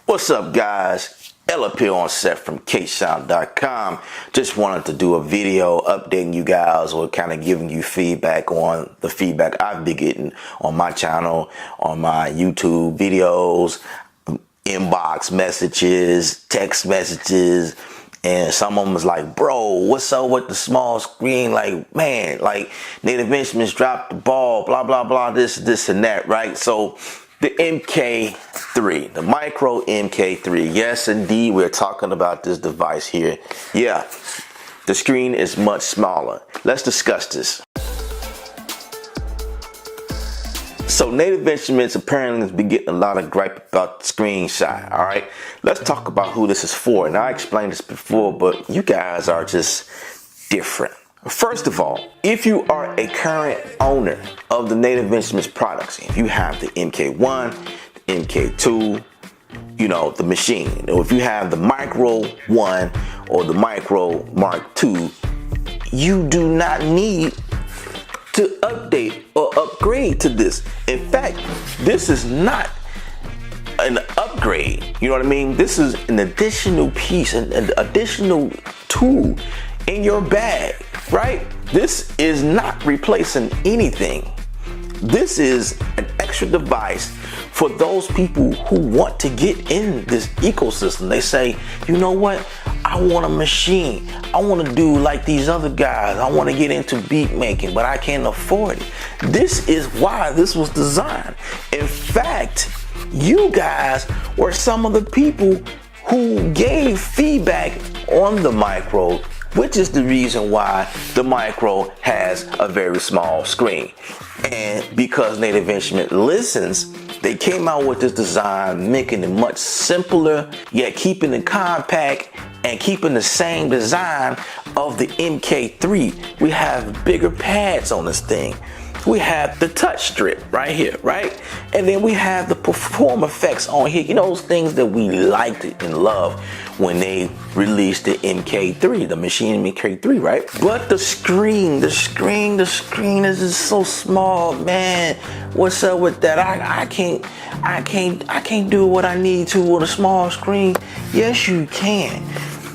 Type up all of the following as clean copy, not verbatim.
What's up, guys? L up here on set from ksound.com. Just wanted to do a video updating you guys or kind of giving you feedback on the feedback I've been getting on my channel, on my YouTube videos, inbox messages, text messages, and some of them was like, bro, what's up with the small screen? Like, man, like Native Instruments dropped the ball, blah, blah, blah, this and that, right? So the MK3, the Micro MK3. Yes, indeed, we're talking about this device here. Yeah, the screen is much smaller. Let's discuss this. So Native Instruments apparently has been getting a lot of gripe about the screen size. All right, let's talk about who this is for. And I explained this before, but you guys are just different. First of all, if you are a current owner of the Native Instruments products, if you have the MK1, the MK2, you know, the Maschine, or if you have the Micro 1 or the Micro Mark 2, you do not need to update or upgrade to this. In fact, this is not an upgrade. You know what I mean? This is an additional piece, an additional tool in your bag, right? This is not replacing anything. This is an extra device for those people who want to get in this ecosystem. They say, you know what? I want a machine. I want to do like these other guys. I want to get into beat making, but I can't afford it. This is why this was designed. In fact, you guys were some of the people who gave feedback on the Micro, which is the reason why the Micro has a very small screen. And because Native Instruments listens, they came out with this design, making it much simpler, yet keeping it compact and keeping the same design of the MK3. We have bigger pads on this thing. We have the touch strip right here, right? And then we have the perform effects on here. You know, those things that we liked and loved when they released the MK3, the Maschine Mikro MK3, right? But the screen is just so small, man. What's up with that? I can't do what I need to on a small screen. Yes, you can.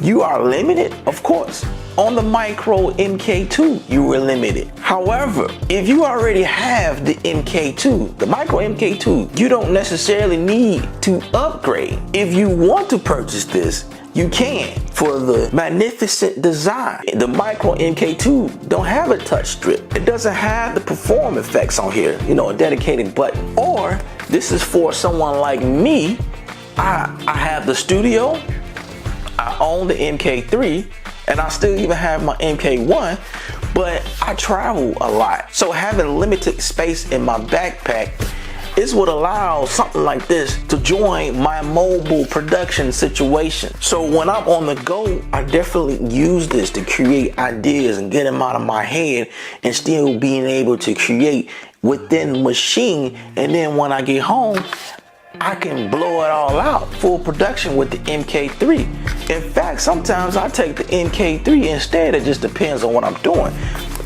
You are limited, of course. On the Micro MK2, you were limited. However, if you already have the MK2, the Micro MK2, you don't necessarily need to upgrade. If you want to purchase this, you can for the magnificent design. The Micro MK2 don't have a touch strip. It doesn't have the perform effects on here, you know, a dedicated button. Or this is for someone like me. I have the studio, I own the MK3, and I still even have my MK1, but I travel a lot. So having limited space in my backpack is what allows something like this to join my mobile production situation. So when I'm on the go, I definitely use this to create ideas and get them out of my head and still being able to create within the machine. And then when I get home, I can blow it all out, full production with the MK3. In fact, sometimes I take the MK3 instead. It just depends on what I'm doing.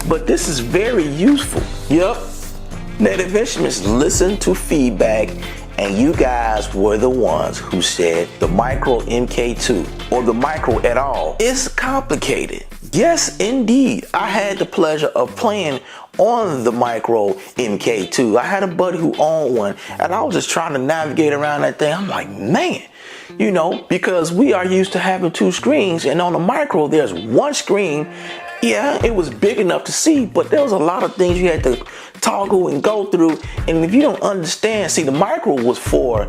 But this is very useful. Yep. Native Instruments listen to feedback, and you guys were the ones who said the Micro MK2 or the Micro at all is complicated. Yes, indeed. I had the pleasure of playing on the Micro MK2. I had a buddy who owned one, and I was just trying to navigate around that thing. I'm like, man, you know, because we are used to having two screens, and on the Micro, there's one screen. Yeah, it was big enough to see, but there was a lot of things you had to toggle and go through. And if you don't understand, see, the Micro was for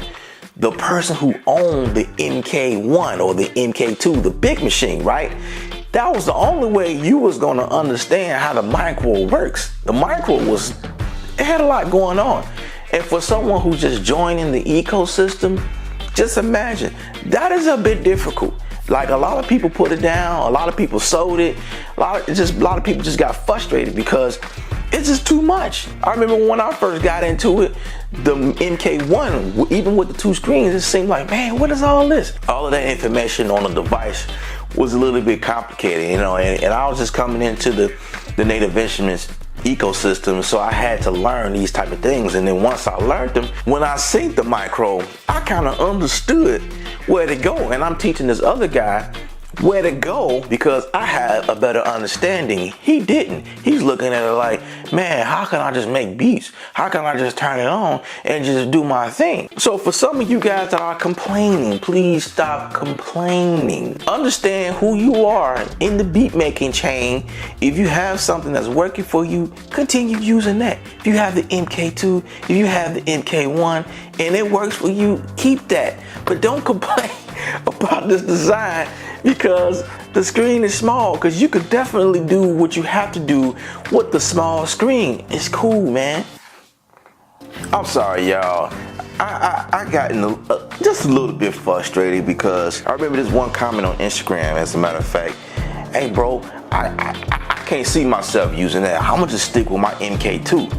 the person who owned the MK1 or the MK2, the big machine, right? That was the only way you was gonna understand how the Micro works. The Micro it had a lot going on. And for someone who's just joining the ecosystem, just imagine, that is a bit difficult. Like, a lot of people put it down, a lot of people sold it, a lot of people just got frustrated because it's just too much. I remember when I first got into it, the MK1, even with the two screens, it seemed like, man, what is all this? All of that information on the device was a little bit complicated, you know, and I was just coming into the Native Instruments ecosystem, so I had to learn these type of things. And then once I learned them, when I synced the micro, I kind of understood where to go. And I'm teaching this other guy where to go because I had a better understanding. He didn't. He's looking at it like, man, how can I just make beats? How can I just turn it on and just do my thing? So for some of you guys that are complaining, please stop complaining. Understand who you are in the beat making chain. If you have something that's working for you, continue using that. If you have the MK2, if you have the MK1 and it works for you, keep that. But don't complain about this design because the screen is small, because you could definitely do what you have to do with the small screen. It's cool, man. I'm sorry, y'all. I got just a little bit frustrated because I remember this one comment on Instagram, as a matter of fact. Hey, bro, I can't see myself using that. I'm gonna just stick with my MK2.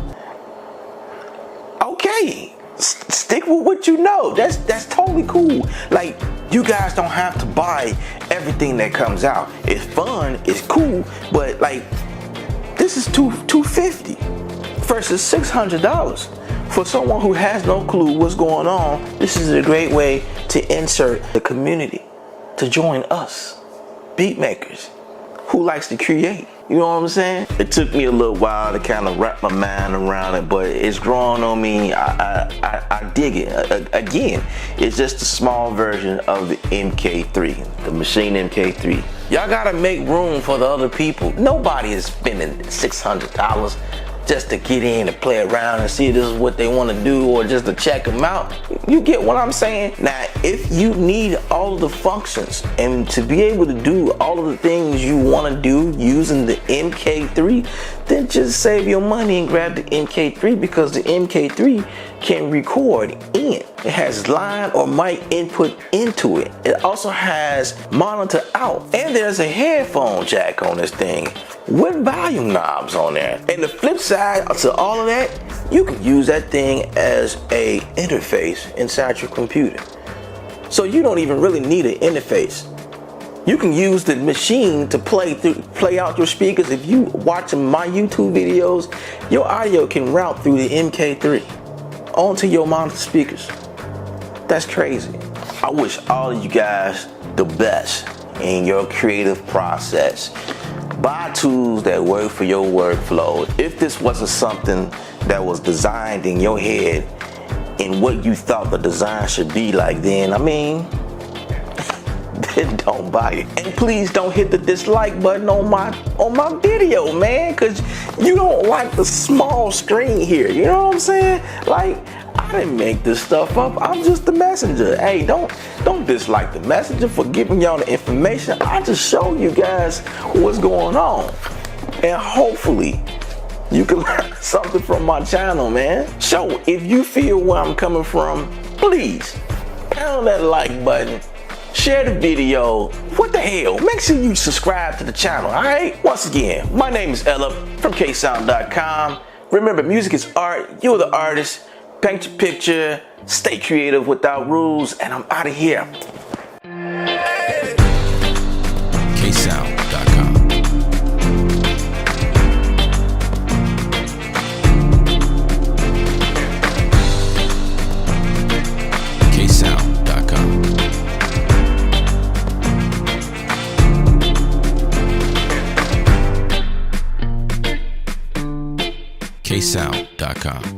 Okay, stick with what you know. That's totally cool. Like, you guys don't have to buy everything that comes out. It's fun, it's cool, but like, this is $250 versus $600. For someone who has no clue what's going on, this is a great way to insert the community, to join us, beat makers, who likes to create. You know what I'm saying? It took me a little while to kind of wrap my mind around it, but it's growing on me. I dig it. Again, it's just a small version of the MK3, the Maschine Mikro. Y'all gotta make room for the other people. Nobody is spending $600 just to get in and play around and see if this is what they want to do, or just to check them out. You get what I'm saying? Now, if you need all of the functions and to be able to do all of the things you want to do using the MK3, then just save your money and grab the MK3, because the MK3 can record in. It has line or mic input into it. It also has monitor out, and there's a headphone jack on this thing with volume knobs on there. And the flip side to all of that, you can use that thing as a interface inside your computer. So you don't even really need an interface. You can use the machine to play out your speakers. If you watching my YouTube videos, your audio can route through the MK3 onto your monitor speakers. That's crazy. I wish all of you guys the best in your creative process. Buy tools that work for your workflow. If this wasn't something that was designed in your head and what you thought the design should be like, then then don't buy it. And please don't hit the dislike button on my video, man, because you don't like the small screen here. You know what I'm saying? Like, I didn't make this stuff up. I'm just the messenger. Hey, don't dislike the messenger for giving y'all the information. I just show you guys what's going on, and hopefully you can learn something from my channel, man. So if you feel where I'm coming from, please pound that like button, share the video. What the hell? Make sure you subscribe to the channel, all right? Once again, my name is Ella from ksound.com. Remember, music is art. You're the artist. Paint your picture, stay creative without rules, and I'm out of here. ksound.com. ksound.com. ksound.com.